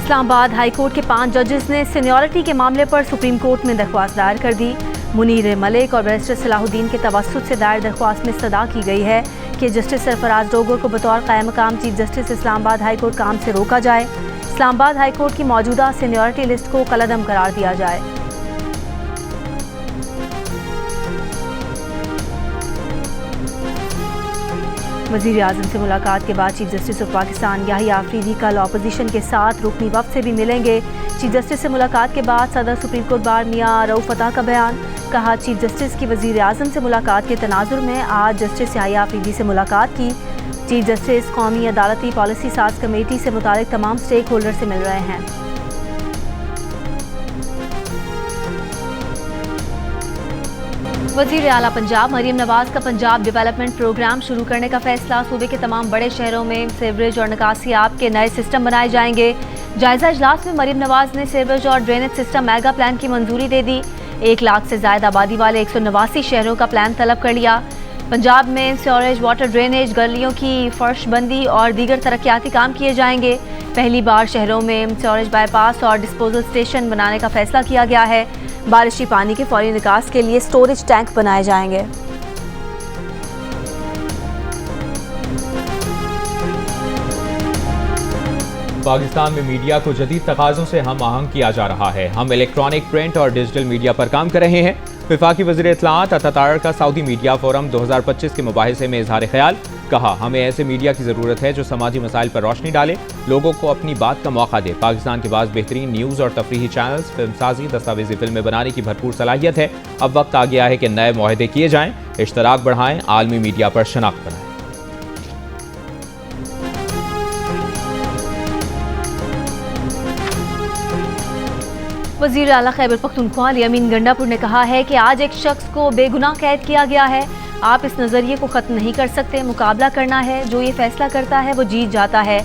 Islamabad high court के 5 जजेस ने सीनियरिटी के मामले पर सुप्रीम कोर्ट में दरख्वास्त दायर कर दी। मुनीर मलिक और बैरिस्टर सलाहुद्दीन के तवस्सुत से दायर दरख्वास्त में सदा की गई है कि जस्टिस सरफराज डोगर को बतौर कायम मकाम chief justice Islamabad high court काम से रोका जाए। इस्लामाबाद हाई कोर्ट की मौजूदा सीनियरिटी लिस्ट को कलअदम करार दिया जाए। वज़ीर आज़म से मुलाकात के बाद chief justice of Pakistan Yahya Afridi कल अपोजिशन के साथ रुकनी वफ्द से भी मिलेंगे। चीफ जस्टिस से मुलाकात के बाद सदर सुप्रीम कोर्ट बार मियां रऊफ फतह का बयान। कहा, चीफ जस्टिस की वज़ीर आज़म से मुलाकात के तनाजुर में आज जस्टिस याहिया आफरीदी से मुलाकात की। चीफ जस्टिस कौमी अदालती पॉलिसी साज कमेटी से मुतालिक तमाम स्टेक होल्डर से मिल रहे हैं। वज़ीर आला पंजाब मरीम नवाज का पंजाब डेवलपमेंट प्रोग्राम शुरू करने का फैसला। सूबे के तमाम बड़े शहरों में सीवरेज और निकासी आब के नए सिस्टम बनाए जाएंगे। जायजा इजलास में मरीम नवाज ने सीवरेज और ड्रेनेज सिस्टम मेगा प्लान की मंजूरी दे दी। 1 लाख से ज्यादा आबादी वाले 189 शहरों का प्लान तलब कर लिया। पंजाब में सीवरेज, वाटर, ड्रेनेज, गलियों की फर्शबंदी और दीगर तरक्याती काम किए जाएंगे। पहली बार शहरों में सीवरेज बाईपास और डिस्पोजल स्टेशन बनाने का फैसला किया गया है। बारिशी पानी के फौरी निकास के लिए स्टोरेज टैंक बनाए जाएंगे। पाकिस्तान में मीडिया को जदीद तकाज़ों से हम आहंग किया जा रहा है। हम इलेक्ट्रॉनिक, प्रिंट और डिजिटल मीडिया पर काम कर रहे हैं। वफाकी वज़ीर इत्तलाआत अतातार का सऊदी मीडिया फोरम 2025 के मुबाहिसे में इजहार ख्याल। कहा, हमें ऐसे मीडिया की ज़रूरत है जो समाजी मसाइल पर रोशनी डाले, लोगों को अपनी बात का मौका दे। पाकिस्तान के पास बेहतरीन न्यूज़ और तफरीही चैनल्स, फिल्मसाजी, दस्तावेजी फिल्में बनाने की भरपूर सलाहियत है। अब वक्त आ गया है कि नए मुआहदे किए जाएँ, इश्तराक बढ़ाएँ, आलमी मीडिया पर शनाख्त बनाएँ। वज़ीर आला खैबर पख्तूनख्वा अमीन गंडापुर ने कहा है कि आज एक शख्स को बेगुनाह कैद किया गया है। आप इस नज़रिए को ख़त्म नहीं कर सकते। मुकाबला करना है, जो ये फैसला करता है वो जीत जाता है।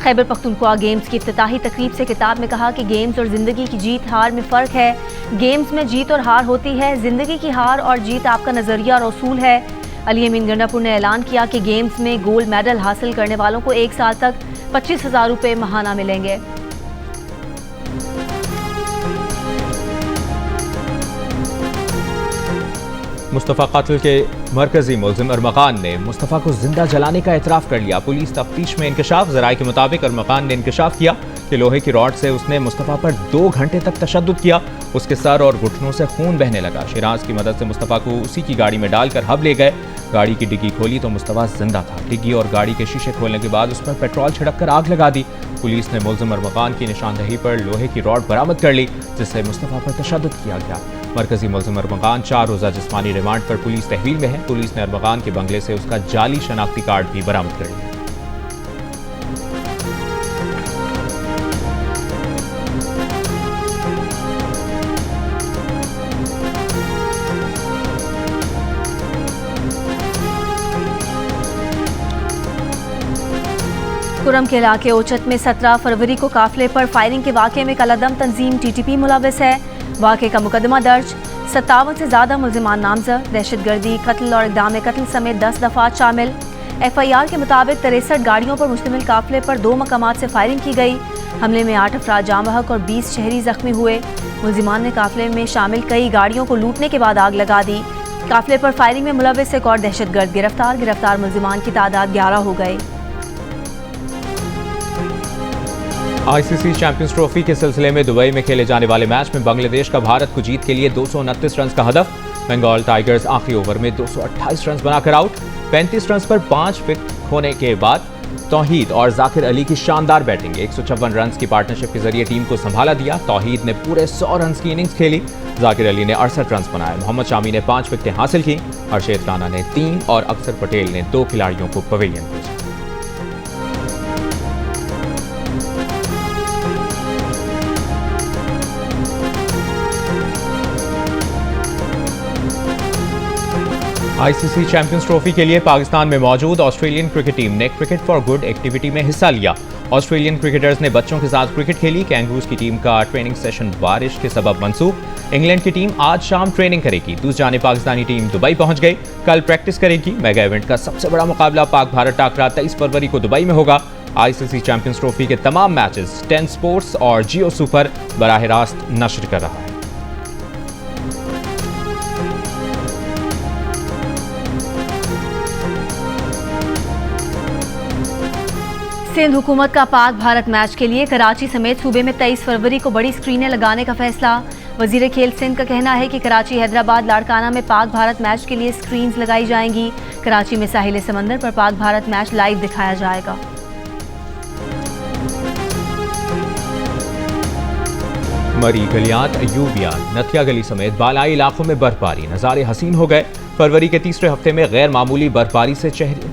खैबर पख्तूनख्वा गेम्स की इफ्तिताही तकरीब से खिताब में कहा कि गेम्स और ज़िंदगी की जीत हार में फ़र्क है। गेम्स में जीत और हार होती है, ज़िंदगी की हार और जीत आपका नज़रिया और उसूल है। अमीन गंडापुर ने ऐलान किया कि गेम्स में गोल्ड मेडल हासिल करने वालों को 1 साल तक 25,000 रुपये माहाना मिलेंगे। मुस्तफ़ा कत्ल के मरकजी मुल्ज़िम अरमग़ान ने मुस्तफ़ा को जिंदा जलाने का एतराफ़ कर लिया। पुलिस तफ्तीश में इंकशाफ। ज़राए के मुताबिक अरमग़ान ने इंकशाफ किया कि लोहे की रॉड से उसने मुस्तफ़ा पर 2 घंटे तक तशद्दुद किया। उसके सर और घुटनों से खून बहने लगा। शिराज की मदद से मुस्तफ़ा को उसी की गाड़ी में डालकर हब ले गए। गाड़ी की डिग्गी खोली तो मुस्तफ़ा जिंदा था। डिग्गी और गाड़ी के शीशे खोलने के बाद उस पर पेट्रोल छिड़क कर आग लगा दी। पुलिस ने मुल्ज़िम अरमग़ान की निशानदही पर लोहे की रॉड बरामद कर ली, जिससे मुस्तफ़ा पर तशद्दुद किया गया। मरकजी मुल्ज़िम अरमग़ान 4 रोज़ा जिस्मानी रिमांड पर पुलिस तहवील में है। पुलिस ने अरमग़ान के बंगले से उसका जाली शनाख्ती कार्ड भी बरामद कर लिया। कुरम के इलाके ओचत में 17 फरवरी को काफिले पर फायरिंग के वाक़े में कलअदम तंजीम TTP मुलव्वस है। वाक़े का मुकदमा दर्ज। 57 से ज़्यादा मुल्ज़िमान नामज़द। दहशतगर्दी, कत्ल और इक़दाम कत्ल समेत 10 दफ़ात शामिल। FIR के मुताबिक 63 गाड़ियों पर मुश्तमिल काफिले पर 2 मकामात से फायरिंग की गई। हमले में 8 अफराद जाँ बहक और 20 शहरी जख्मी हुए। मुल्ज़िमान ने काफिले में शामिल कई गाड़ियों को लूटने के बाद आग लगा दी। काफिले पर फायरिंग में मुलव्वस एक और दहशतगर्द गिरफ्तार। गिरफ्तार मुल्ज़िमान की तादाद 11 हो गई। ICC चैंपियंस ट्रॉफी के सिलसिले में दुबई में खेले जाने वाले मैच में बांग्लादेश का भारत को जीत के लिए 229 रन का हदफ। बंगाल टाइगर्स आखिरी ओवर में 228 रन बनाकर आउट। 35 रन पर 5 विकेट खोने के बाद तौहीद और जाकिर अली की शानदार बैटिंग। 156 रन की पार्टनरशिप के जरिए टीम को संभाला दिया। तौहीद ने पूरे 100 रन की इनिंग्स खेली। जाकिर अली ने 68 रन बनाए। मोहम्मद शामी ने 5 विकेटें हासिल की। हर्षेद राणा ने 3 और अक्षर पटेल ने 2 खिलाड़ियों को पवेलियन भेजा। ICC चैंपियंस ट्रॉफी के लिए पाकिस्तान में मौजूद ऑस्ट्रेलियन क्रिकेट टीम ने क्रिकेट फॉर गुड एक्टिविटी में हिस्सा लिया। ऑस्ट्रेलियन क्रिकेटर्स ने बच्चों के साथ क्रिकेट खेली। कैंगरूज की टीम का ट्रेनिंग सेशन बारिश के सबब मंसूख। इंग्लैंड की टीम आज शाम ट्रेनिंग करेगी। दूसरी जानिब पाकिस्तानी टीम दुबई पहुंच गई, कल प्रैक्टिस करेगी। मेगा इवेंट का सबसे बड़ा मुकाबला पाक भारत टाकरा 23 फरवरी को दुबई में होगा। आईसीसी चैंपियंस ट्रॉफी के तमाम मैचेस 10 स्पोर्ट्स और जियो सुपर बराह रास्त नश्र कर रहा है। सिंध हुकूमत का पाक भारत मैच के लिए कराची समेत सूबे में 23 फरवरी को बड़ी स्क्रीनें लगाने का फैसला। वजीर खेल सिंध का कहना है कि कराची, हैदराबाद, लाड़काना में पाक भारत मैच के लिए स्क्रीन्स लगाई जाएंगी। कराची में साहिल समंदर पर पाक भारत मैच लाइव दिखाया जाएगा। मरी, गलियात, अयूबिया, नथिया गली समेत बालाई इलाकों में बर्फबारी, नज़ारे हसीन हो गए। फरवरी के तीसरे हफ्ते में गैर मामूली बर्फबारी से चेहरे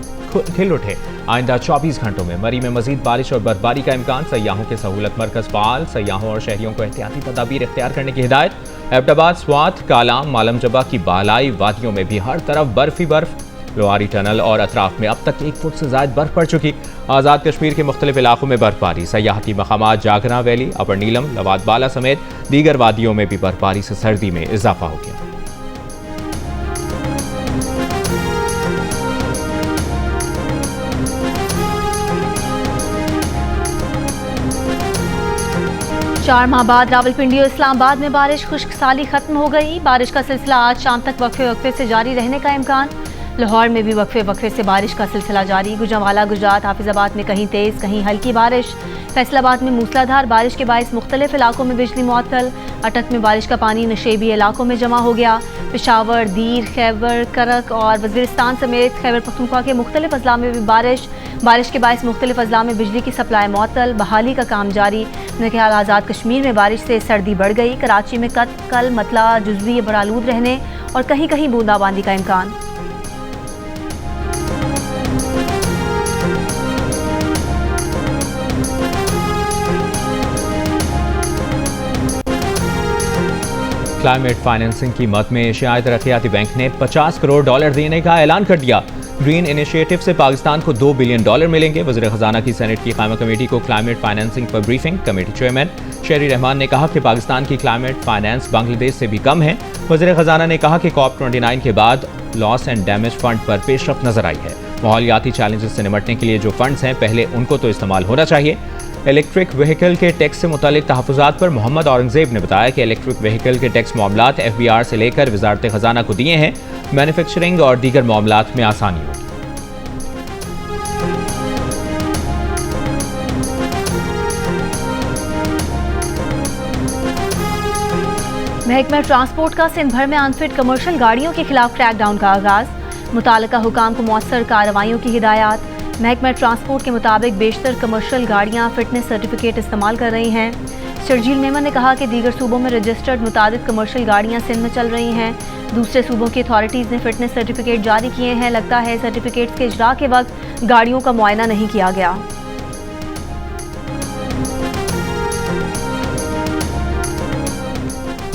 खिल उठे। आइंदा 24 घंटों में मरी में मजीद बारिश और बर्फबारी का इम्कान। सयाहों के सहूलत मरकज फाल, सयाहों और शहरियों को एहतियाती तदाबीर इख्तियार करने की हिदायत। एबटाबाद, स्वात, कालाम, मालम जबा की बालाई वादियों में भी हर तरफ बर्फ ही बर्फ। लोहारी टनल और अतराफ में अब तक 1 फुट से ज्यादा बर्फ पड़ चुकी। आज़ाद कश्मीर के मुख्तलिफ इलाकों में बर्फबारी। सयाहती मकामात जागरा वैली, अपर नीलम, लवाद बाला समेत दीगर वादियों में भी बर्फबारी से सर्दी में इजाफा हो गया। चार माह बाद रावलपिंडी और इस्लामाबाद में बारिश, खुश्क साली खत्म हो गई। बारिश का सिलसिला आज शाम तक वक्फे वक्फे से जारी रहने का इम्कान। लाहौर में भी वक्फे वक्फे से बारिश का सिलसिला जारी। गुजरांवाला, गुजरात, हाफिजाबाद में कहीं तेज कहीं हल्की बारिश। फैसलाबाद में मूसलाधार बारिश के बायस मुख्तलिफ इलाकों में बिजली मुअत्तल। अटक में बारिश का पानी नशेबी इलाकों में जमा हो गया। पेशावर, दीर, खैबर, करक और वजीरिस्तान समेत खैबर पख्तूनख्वा के मुख्तलिफ अजला में भी बारिश के बायस मुख्तलिफ अजला में बिजली की सप्लाई मुअत्तल। बहाली का काम जारी। नौखियाल, आज़ाद कश्मीर में बारिश से सर्दी बढ़ गई। कराची में कल मतला जुज़वी बरालूद रहने और कहीं कहीं बूंदाबांदी का इम्कान। क्लाइमेट फाइनेंसिंग की मद में एशियाई तरक्याती बैंक ने $50 करोड़ देने का ऐलान कर दिया। ग्रीन इनिशिएटिव से पाकिस्तान को $2 बिलियन मिलेंगे। वज़ीर ख़जाना की सेनेट की कायमा कमेटी को क्लाइमेट फाइनेंसिंग पर ब्रीफिंग। कमेटी चेयरमैन शेरी रहमान ने कहा कि पाकिस्तान की क्लाइमेट फाइनेंस बांग्लादेश से भी कम है। वज़ीर ख़जाना ने कहा कि COP29 के बाद लॉस एंड डैमेज फंड पर पेशरफ्त नजर आई है। माहौलियाती चैलेंजेस से निपटने के लिए जो फंड्स हैं पहले उनको तो इस्तेमाल होना चाहिए। इलेक्ट्रिक व्हीकल के टैक्स से मुतालिक तहफ़्फ़ुज़ात पर मोहम्मद औरंगज़ेब ने बताया कि इलेक्ट्रिक व्हीकल के टैक्स मामलात FBR से लेकर वज़ारत ख़जाना को दिए हैं। मैन्युफैक्चरिंग और दीगर मामलात में आसानी होगी। महकमा ट्रांसपोर्ट का सिंध भर में अनफिट कमर्शियल गाड़ियों के खिलाफ क्रैकडाउन का आगाज। मुतालिका हुकाम को मौसर कार्रवाइयों की हिदायत। महकमा ट्रांसपोर्ट के मुताबिक बेशतर कमर्शियल गाड़ियां फिटनेस सर्टिफिकेट इस्तेमाल कर रही हैं। शर्जील मेमन ने कहा कि दीगर सूबों में रजिस्टर्ड मुताबिक कमर्शियल गाड़ियां सिंध में चल रही हैं। दूसरे सूबों की अथॉरिटीज़ ने फिटनेस सर्टिफिकेट जारी किए हैं। लगता है सर्टिफिकेट्स के इजरा के वक्त गाड़ियों का मुआयना नहीं किया गया।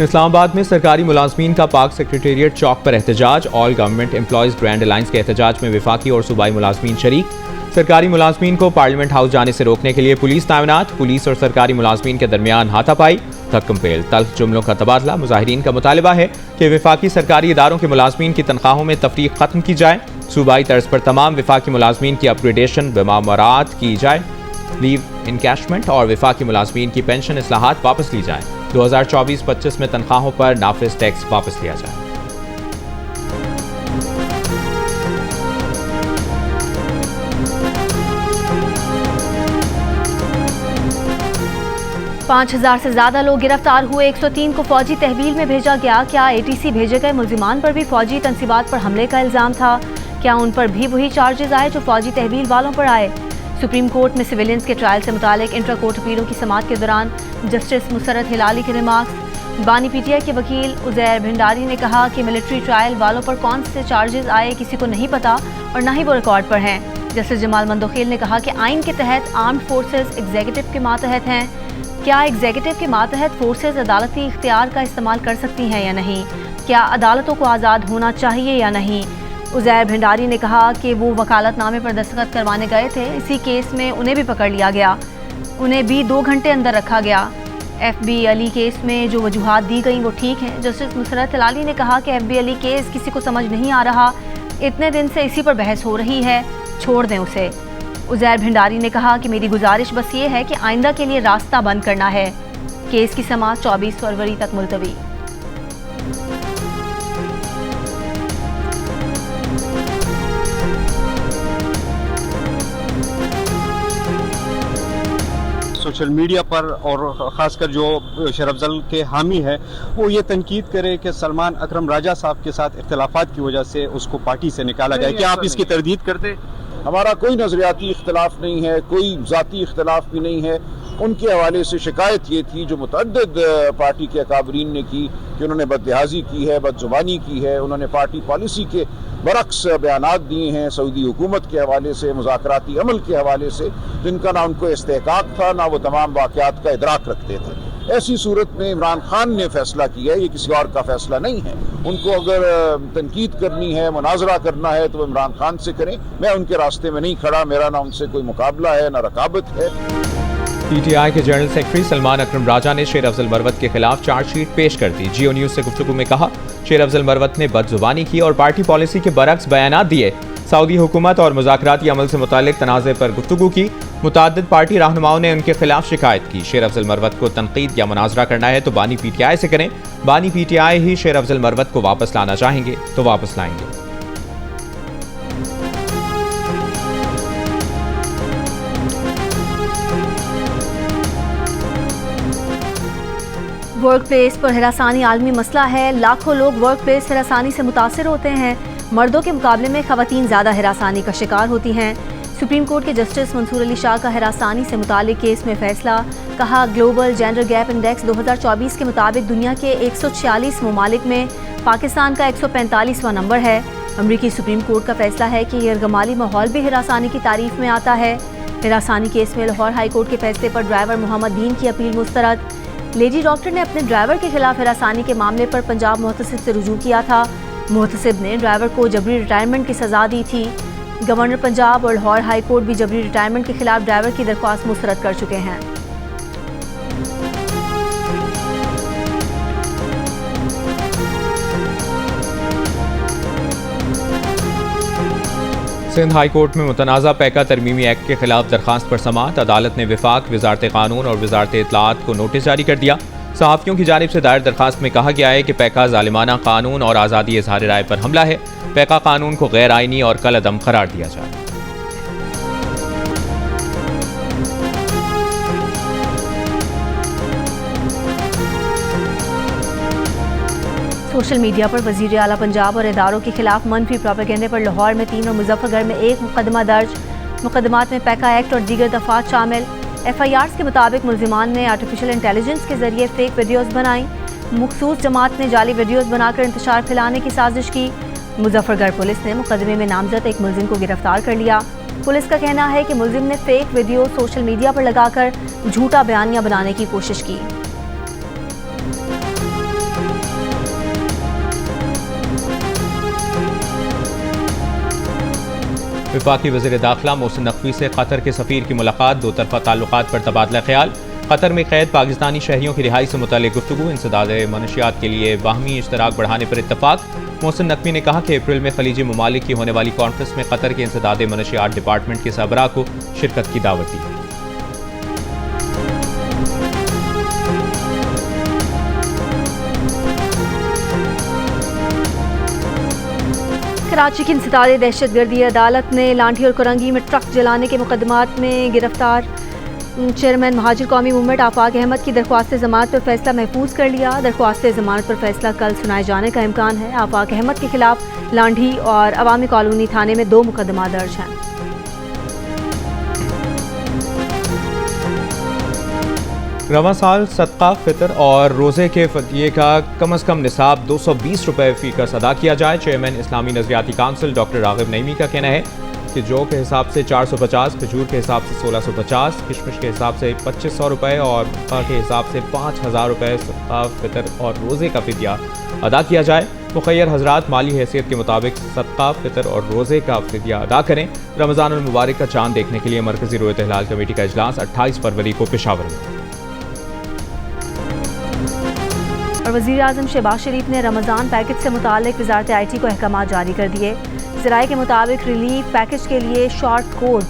इस्लामाबाद में सरकारी मुलाजमीन का पाक सेक्रेटेरिएट चौक पर एहतजाज। All government employees grand alliance के एहतजाज में वफाकी और सूबाई मुलाजमीन शरीक। सरकारी मुलाजमीन को पार्लियामेंट हाउस जाने से रोकने के लिए पुलिस तैनात। पुलिस और सरकारी मुलाजमीन के दरमियान हाथापाई, थक्कम-पेल, तल्ख जुमलों का तबादला। मुजाहिरीन का मुतालबा है कि वफाकी सरकारी इदारों के मुलाजमीन की तनख्वाहों में तफरीक खत्म की जाए। सूबाई तर्ज पर तमाम वफाकी मुलाजमीन की अपग्रेडेशन बमामरात की जाए। लीव इनकैशमेंट और वफाकी मुलाजमीन की पेंशन इस्लाहात वापस ली जाए। 2024-25 में तनख्वाहों पर नाफिज टैक्स वापस लिया जाए। पाँच 5,000 से ज्यादा लोग गिरफ्तार हुए। 103 को फौजी तहवील में भेजा गया। क्या ATC भेजे गए मुल्जिमान पर भी फौजी तंसीबात पर हमले का इल्जाम था? क्या उन पर भी वही चार्जेस आए जो फौजी तहवील वालों पर आए? सुप्रीम कोर्ट में सिविलियंस के ट्रायल से मुतालिक इंट्रा कोर्ट अपीलों की समाअत के दौरान जस्टिस मुसरत हिलाली के रिमार्क्स। बानी PTI के वकील उजैर भंडारी ने कहा कि मिलिट्री ट्रायल वालों पर कौन से चार्जेस आए किसी को नहीं पता और ना ही वो रिकॉर्ड पर हैं। जस्टिस जमाल मंदोखेल ने कहा कि आइन के तहत आर्म्ड फोर्सेज एग्जीक्यूटिव के मातहत हैं। क्या एग्जीक्यूटिव के मातहत फोर्सेज अदालती इख्तियार का इस्तेमाल कर सकती हैं या नहीं? क्या अदालतों को आज़ाद होना चाहिए या नहीं? उजैर भंडारी ने कहा कि वो वकालतनामे पर दस्तखत करवाने गए थे। इसी केस में उन्हें भी पकड़ लिया गया। उन्हें भी 2 घंटे अंदर रखा गया। FB अली केस में जो वजूहात दी गई वो ठीक हैं। जस्टिस मुसरत हिलाली ने कहा कि FB अली केस किसी को समझ नहीं आ रहा। इतने दिन से इसी पर बहस हो रही है, छोड़ दें उसे। उजैर भंडारी ने कहा कि मेरी गुजारिश बस ये है कि आइंदा के लिए रास्ता बंद करना है। केस की समाअत 24 फरवरी तक मुलतवी। सोशल मीडिया पर और ख़ासकर जो शेर अफजल के हामी है वो ये तनकीद करे कि सलमान अकरम राजा साहब के साथ इख्तलाफात की वजह से उसको पार्टी से निकाला गया। क्या आप इसकी तरदीद करते? हमारा कोई नजरियाती इख्तलाफ नहीं है, कोई ज़ाती इख्तलाफ भी नहीं है। उनके हवाले से शिकायत ये थी जो मुतअद्दिद पार्टी के अकाबरीन ने की कि उन्होंने बदलिहाजी की है, बदजुबानी की है, उन्होंने पार्टी पॉलिसी के बरक्स बयानात दिए हैं सऊदी हुकूमत के हवाले से, मुज़ाकराती अमल के हवाले से, जिनका ना उनको इस्तेहकाक था ना वो तमाम वाक़यात का इदराक रखते थे। ऐसी सूरत में इमरान खान ने फैसला किया है, ये किसी और का फैसला नहीं है। उनको अगर तनकीद करनी है, मुनाजरा करना है तो वो इमरान खान से करें। मैं उनके रास्ते में नहीं खड़ा, मेरा ना उनसे कोई मुकाबला है ना रकाबत है। पीटीआई के जनरल सेक्रेटरी सलमान अकरम राजा ने शेर अफजल मरवत के खिलाफ चार्जशीट पेश कर दी। जियो न्यूज से गुफ्तगू में कहा, शेर अफजल मरवत ने बदजुबानी की और पार्टी पॉलिसी के बरक्स बयानात दिए। सऊदी हुकूमत और मुज़ाकराती अमल से मुतालिक तनाज़े पर गुफ्तगू की। मुताद्दिद पार्टी रहनुमाओं ने उनके खिलाफ शिकायत की। शेर अफजल मरवत को तनकीद या मुनाजरा करना है तो बानी पीटीआई से करें। बानी पीटीआई ही शेर अफजल मरवत को वापस लाना चाहेंगे तो वापस लाएंगे। वर्क प्लेस पर हरासानी आलमी मसला है। लाखों लोग वर्क प्लेस हरासानी से मुतासिर होते हैं। मर्दों के मुकाबले में खवातीन ज़्यादा हरासानी का शिकार होती हैं। सुप्रीम कोर्ट के जस्टिस मंसूर अली शाह का हरासानी से मुतालिक केस में फैसला। कहा, ग्लोबल जेंडर गैप इंडेक्स 2024 के मुताबिक दुनिया के 146 ममालिक में पाकिस्तान का 145वां नंबर है। अमरीकी सुप्रीम कोर्ट का फैसला है कि यरगमाली माहौल भी हरासानी की तारीफ में आता है। हरासानी केस में लाहौर हाई कोर्ट के फैसले पर ड्राइवर मोहम्मद दीन की अपील मुस्तरद। लेडी डॉक्टर ने अपने ड्राइवर के खिलाफ हरासानी के मामले पर पंजाब मुहतसिब से रुजू किया था। मुहतसिब ने ड्राइवर को जबरी रिटायरमेंट की सज़ा दी थी। गवर्नर पंजाब और लाहौर हाई कोर्ट भी जबरी रिटायरमेंट के खिलाफ ड्राइवर की दरख्वास्त मुस्तरद कर चुके हैं। सिंध हाई कोर्ट में मुतनाज़ा पैका तरमीमी एक्ट के खिलाफ दरखास्त पर समाअत। अदालत ने विफाक, वजारत कानून और वजारत इत्तलात को नोटिस जारी कर दिया। सहाफ़ियों की जानिब से दायर दरखास्त में कहा गया है कि पैका ज़ालिमाना कानून और आज़ादी इज़हार राय पर हमला है। पैका कानून को गैर आइनी और कलअदम करार दिया जाए। सोशल मीडिया पर वज़ीर आला पंजाब और इदारों के खिलाफ मनफी प्रोपेगेंडे पर लाहौर में 3 और मुजफ्फरगढ़ में 1 मुकदमा दर्ज। मुकदमात में पैका एक्ट और दीगर दफात शामिल। FIRs के मुताबिक मुल्जिमान ने आर्टिफिशियल इंटेलिजेंस के जरिए फेक वीडियोज़ बनाई। मखसूस जमात ने जाली वीडियोज़ बनाकर इंतशार फैलाने की साजिश की। मुजफ्फरगढ़ पुलिस ने मुकदमे में नामजद एक मुल्जिम को गिरफ्तार कर लिया। पुलिस का कहना है कि मुल्जिम ने फेक वीडियो सोशल मीडिया पर लगाकर झूठा बयानिया बनाने की कोशिश की। वफाकी वज़ीर दाखिला मोहसिन नकवी से कतर के सफ़ीर की मुलाकात। दो तरफ़ा ताल्लुकात पर तबादला ख्याल। कतर में कैद पाकिस्तानी शहरियों की रिहाई से मुताल्लिक़ गुफ्तगू। इंसदाद मनशियात के लिए बाहमी इश्तराक बढ़ाने पर इत्तफाक। मोहसिन नकवी ने कहा कि अप्रैल में खलीजी ममालिक की होने वाली कॉन्फ्रेंस में कतर के इंसदाद मनशियात डिपार्टमेंट के सरबराह को शिरकत की दावत दी। कराची की इंसदाद दहशतगर्दी अदालत ने लांठी और कोरंगी में ट्रक जलाने के मुकदमात में गिरफ्तार चेयरमैन महाजिर कौमी मूवमेंट आफाक अहमद की दरख्वास्त जमानत पर फैसला महफूज कर लिया। दरख्वास्त जमानत पर फैसला कल सुनाए जाने का इम्कान है। आफाक अहमद के खिलाफ लांठी और अवामी कॉलोनी थाने में 2 मुकदमा दर्ज हैं। रवां साल सदका, फितर और रोज़े के फदिये का कम अज़ कम निसाब 220 रुपये फ़ीकस अदा किया जाए। चेयरमैन इस्लामी नज़रियाती काउंसिल डॉक्टर राग़िब नईमी का कहना है कि जौ के हिसाब से 450, खजूर के हिसाब से 1650, किशमिश के हिसाब से 2500 रुपये और मक्का के हिसाब से 5000 रुपये सदका, फितर और रोज़े का फिदिया अदा किया जाए। मुखय्यर हज़रात माली हैसियत के मुताबिक सदका, फितर और रोज़े का फिदिया अदा करें। रमज़ानुल मुबारक का चांद देखने के लिए मरकज़ी रोयत हिलाल कमेटी का इजलास 28 फरवरी को पेशावर में। और वज़ीर आज़म शहबाज शरीफ ने रमज़ान पैकेज से मुतालिक वज़ारत IT को अहकामात जारी कर दिए। ज़राए के मुताबिक रिलीफ पैकेज के लिए शॉर्ट कोड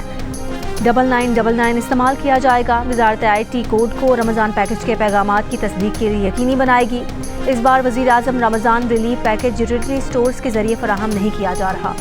9999 इस्तेमाल किया जाएगा। वजारत IT कोड को रमज़ान पैकेज के पैगामात की तस्दीक के लिए यकीनी बनाएगी। इस बार वज़ीर आज़म Ramzan relief package utility stores के जरिए फराहम नहीं किया जा रहा।